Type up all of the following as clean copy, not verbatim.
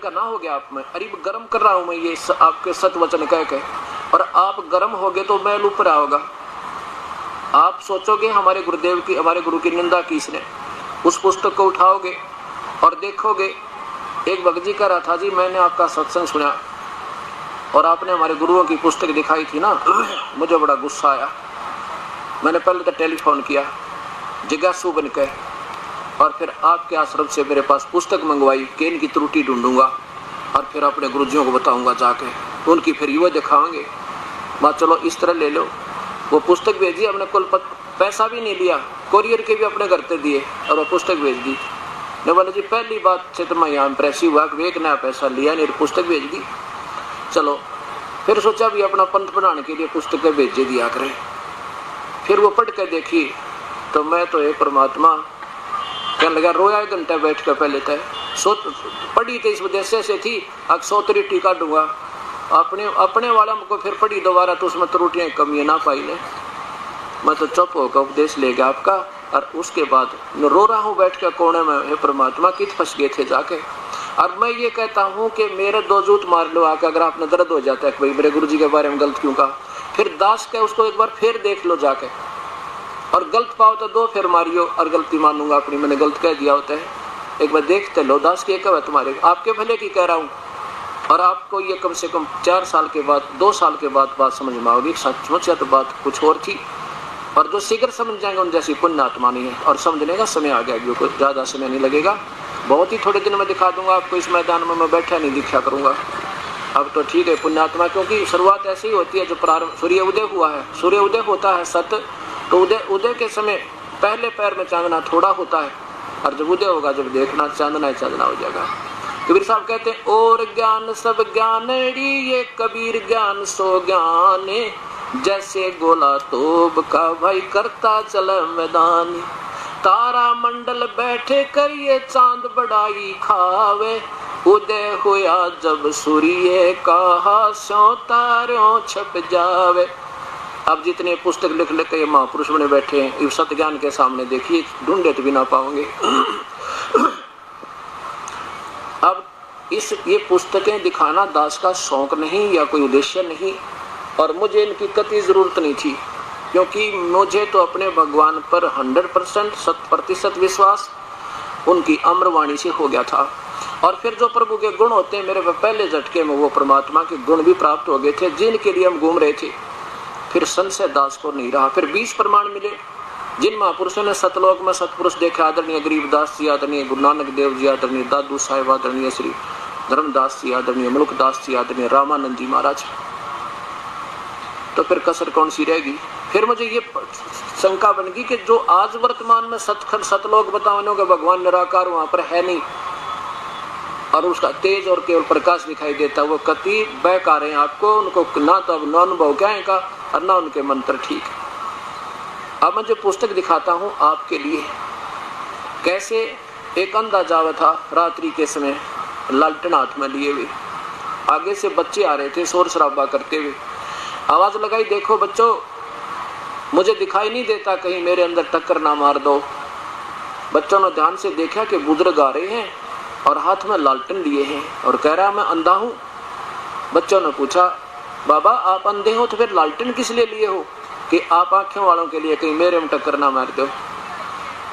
घना हो गया आप में, अरे गर्म कर रहा हूं मैं ये आपके सत वचन कह के, और आप गर्म हो गए तो मैल ऊपर आओगा। आप सोचोगे हमारे गुरुदेव की, हमारे गुरु की निंदा की इसने। उस पुस्तक को उठाओगे और देखोगे, एक भक्त जी कह रहा था, जी मैंने आपका सत्संग सुना और आपने हमारे गुरुओं की पुस्तक दिखाई थी ना, मुझे बड़ा गुस्सा आया। मैंने पहले तो टेलीफोन किया जिज्ञासु बनकर, और फिर आपके आश्रम से मेरे पास पुस्तक मंगवाई कि इनकी त्रुटि ढूंढूंगा और फिर अपने गुरुजियों को बताऊंगा जाके, तो उनकी फिर युवा दिखाएंगे। मैं चलो इस तरह ले लो। वो पुस्तक भेजी, हमने कुल पैसा भी नहीं लिया, कोरियर के भी अपने घर पे दिए और वो पुस्तक भेज दी। ने बोले जी पहली बात से तो मैं यहाँ इम्प्रेसिव हुआ कि एक नया पैसा लिया नहीं, पुस्तक भेज दी। चलो फिर सोचा भी अपना पंथ बनाने के लिए पुस्तकें भेजे दिया करें। फिर वो पढ़ कर देखी तो मैं तो एक परमात्मा कहने लगा, रोया 1 घंटा बैठ कर। पहले तय पढ़ी तो इस उद्देश्य से थी अब 100 त्रुटि काटूंगा, अपने वाला को फिर पढ़ी दोबारा तो उसमें त्रुटियां कमियां ना पाई ले। मैं तो चुप होकर उपदेश ले गया आपका, और उसके बाद रो रहा हूँ बैठ कर कोने में, हे परमात्मा कित फंस गए थे जाके। और मैं ये कहता हूँ कि मेरे 2 जूत मार लो आके, अगर आपने दर्द हो जाता है भाई मेरे गुरु जी के बारे में गलत क्यों कहा, फिर दास के उसको एक बार फिर देख लो जाके, और गलत पाओ तो 2 फिर मारियो, और गलती मानूंगा अपनी, मैंने गलत कह दिया होता है, एक बार देखते लो। दास की एक है तुम्हारे, आपके भले की कह रहा हूँ, और आपको ये कम से कम 4 साल के बाद 2 साल के बाद बात समझ में आओगी सचमुच या तो बात कुछ और थी। और जो शीघ्र समझ जाएंगे उन जैसी पुण्य आत्मा नहीं है, और समझने का समय आ गया, जो कुछ ज़्यादा समय नहीं लगेगा, बहुत ही थोड़े दिन में दिखा दूंगा आपको। इस मैदान में मैं बैठा नहीं दिखा करूंगा। अब तो ठीक है पुण्यात्मा, क्योंकि शुरुआत ऐसी ही होती है जो प्रारंभ, सूर्य उदय हुआ है, सूर्य उदय होता है सत्य, तो उदय के समय पहले पैर में चांदना थोड़ा होता है, और जब उदय होगा जब देखना चांदना ही चांदना हो जाएगा। कबीर साहब कहते हैं, और ज्ञान सब ज्ञानड़ी ये कबीर ज्ञान सो ज्ञान, जैसे गोला तोब का भाई करता चले मैदान, तारा मंडल बैठे करिए चांद बड़ाई खावे, उदय हुआ जब सूर्य का हास्यों तारों छप जावे। अब जितने पुस्तक लिख लिख के महापुरुष बने बैठे हैं, इस सत्य ज्ञान के सामने देखिए ढूंढे तो भी ना पाओगे। अब ये पुस्तकें दिखाना दास का शौक नहीं या कोई उद्देश्य नहीं, और मुझे इनकी कतई जरूरत नहीं थी, क्योंकि मुझे तो अपने भगवान पर 100% 100% विश्वास उनकी अमरवाणी से हो गया था। और फिर जो प्रभु के गुण होते हैं, मेरे पहले झटके में वो परमात्मा के गुण भी प्राप्त हो गए थे जिनके लिए हम घूम रहे थे। फिर संशय दास को नहीं रहा। फिर 20 प्रमाण मिले जिन महापुरुषों ने सतलोक में सतपुरुष देखे, आदरणीय गरीबदास जी, आदरणीय गुरु नानक देव जी, आदरणीय दादू साहेब, आदरणीय श्री धर्मदास जी, आदरणीय मुल्कदास जी, आदरणीय रामानंद जी महाराज। तो फिर कसर कौन सी रहेगी। फिर मुझे ये शंका बन गई कि जो आज वर्तमान में सतखंड सतलोक बताओ के भगवान निराकार वहां पर है नहीं, और उसका तेज और केवल प्रकाश दिखाई देता, वो कति बेकार है आपको, उनको ना तो अब अनुभव क्या है का, और ना उनके मंत्र ठीक है। अब मैं जो पुस्तक दिखाता हूँ आपके लिए, कैसे एक अंधा जावा था रात्रि के समय लालटेन हाथ में लिए हुए, आगे से बच्चे आ रहे थे शोर शराबा करते हुए, आवाज लगाई, देखो बच्चों मुझे दिखाई नहीं देता, कहीं मेरे अंदर टक्कर ना मार दो। बच्चों ने ध्यान से देखा कि बुजुर्ग आ रहे हैं और हाथ में लालटेन लिए हैं, और कह रहा मैं अंधा हूँ। बच्चों ने पूछा, बाबा आप अंधे हो तो फिर लालटेन किस लिए लिए हो, कि आप आंखें वालों के लिए, कहीं मेरे में टक्कर ना मार दो।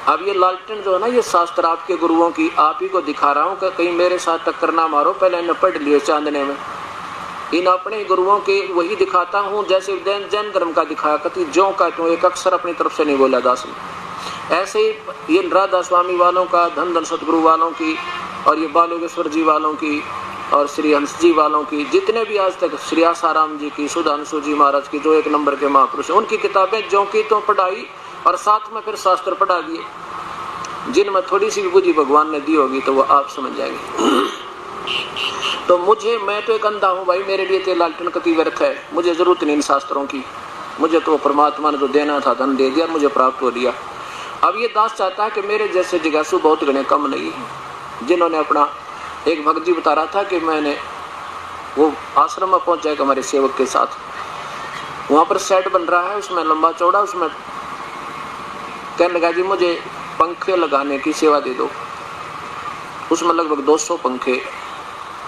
अब ये लालटेन जो है ना, ये शास्त्र आपके गुरुओं की आप ही को दिखा रहा हूँ कि कहीं मेरे साथ टक्कर ना मारो, पहले इन्हें पढ़ लिए चांदने में। इन अपने गुरुओं के वही दिखाता हूँ जैसे जैन धर्म का दिखाया, कति ज्यों का त्यों, एक अक्षर अपनी तरफ से नहीं बोला दास ने। ऐसे ही ये राधा स्वामी वालों का, धन धन सतगुरु वालों की, और ये बालोकेश्वर जी वालों की, और श्री हंस जी वालों की, जितने भी आज तक, श्री आसाराम जी की, सुधांशु जी महाराज की, जो 1 नंबर के महापुरुष, उनकी किताबें ज्यों की तो पढ़ाई, और साथ में फिर शास्त्र पढ़ा दिए। जिनमें थोड़ी सी भी बुद्धि भगवान ने दी होगी तो वो आप समझ जाएंगे। तो मैं तो एक अंधा हूँ भाई, मेरे लिए तो लालटेन कति व्यर्थ है, मुझे जरूरत नहीं इन शास्त्रों की, मुझे तो परमात्मा ने जो देना था धन दे दिया, मुझे प्राप्त हो दिया। अब ये दास चाहता है कि मेरे जैसे जिज्ञासु बहुत गणे कम नहीं है, जिन्होंने अपना, एक भक्त जी बता रहा था कि मैंने वो आश्रम में पहुंच जाएगा हमारे सेवक के साथ, वहाँ पर सेट बन रहा है, उसमें लंबा चौड़ा, उसमें कहने लगा जी मुझे पंखे लगाने की सेवा दे दो। उसमें लगभग 200 पंखे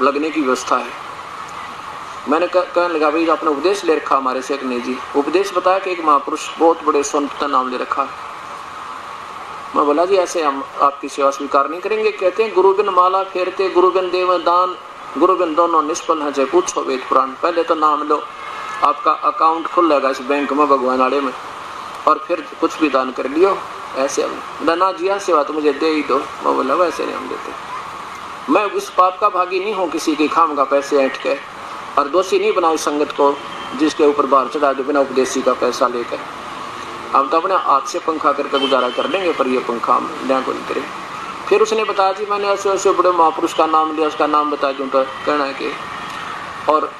लगने की व्यवस्था है। मैंने कहने लगा भाई आपने उपदेश ले रखा हमारे से? नहीं जी। उपदेश बताया कि एक महापुरुष बहुत बड़े संत का नाम ले रखा। मैं बोला जी ऐसे हम आपकी सेवा स्वीकार नहीं करेंगे। कहते हैं गुरु बिन माला फेरते, गुरु बिन देव दान, गुरु बिन दोनों निष्फल है, चाहे पूछो वेद पुराण। पहले तो नाम लो, आपका अकाउंट खुलेगा इस बैंक में भगवान आड़े में, और फिर कुछ भी दान कर लियो। ऐसे हम ना जिया सेवा तो मुझे दे ही दो। मैं बोला वैसे नहीं हम देते। मैं उस पाप का भागी नहीं हूँ किसी की खाम का पैसे ऐंठ के, और दोषी नहीं बनाओ संगत को जिसके ऊपर बाहर चढ़ा दो बिना उपदेशी का पैसा लेकर। हम तो अपने हाथ से पंखा करके गुजारा कर लेंगे, पर ये पंखा हम को नहीं करें। फिर उसने बताया जी मैंने ऐसे ऐसे बड़े महापुरुष का नाम लिया, उसका नाम बता दूँ तो कहना है कि, और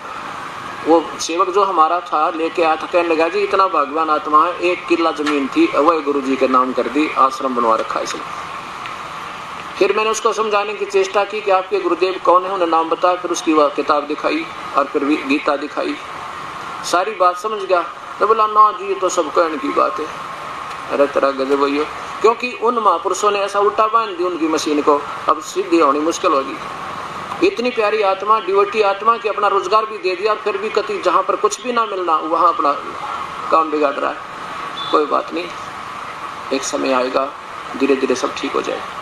वो सेवक जो हमारा था लेके आया था, कहने लगा जी इतना भगवान आत्मा है, 1 किला जमीन थी वह गुरु जी के नाम कर दी, आश्रम बनवा रखा है इसने। फिर मैंने उसको समझाने की चेष्टा की कि आपके गुरुदेव कौन है, उन्हें नाम बताया। फिर उसकी वह किताब दिखाई और फिर गीता दिखाई, सारी बात समझ गया। तो बोला ना जी ये तो सब कहने की बात है। अरे तेरा गजब भैया, क्योंकि उन महापुरुषों ने ऐसा उल्टा बांध दी उनकी मशीन को, अब सिद्धि होनी मुश्किल होगी। इतनी प्यारी आत्मा, डिवोटी आत्मा कि अपना रोजगार भी दे दिया, फिर भी कति जहाँ पर कुछ भी ना मिलना वहाँ अपना काम बिगाड़ रहा है। कोई बात नहीं, एक समय आएगा, धीरे धीरे सब ठीक हो जाएगा।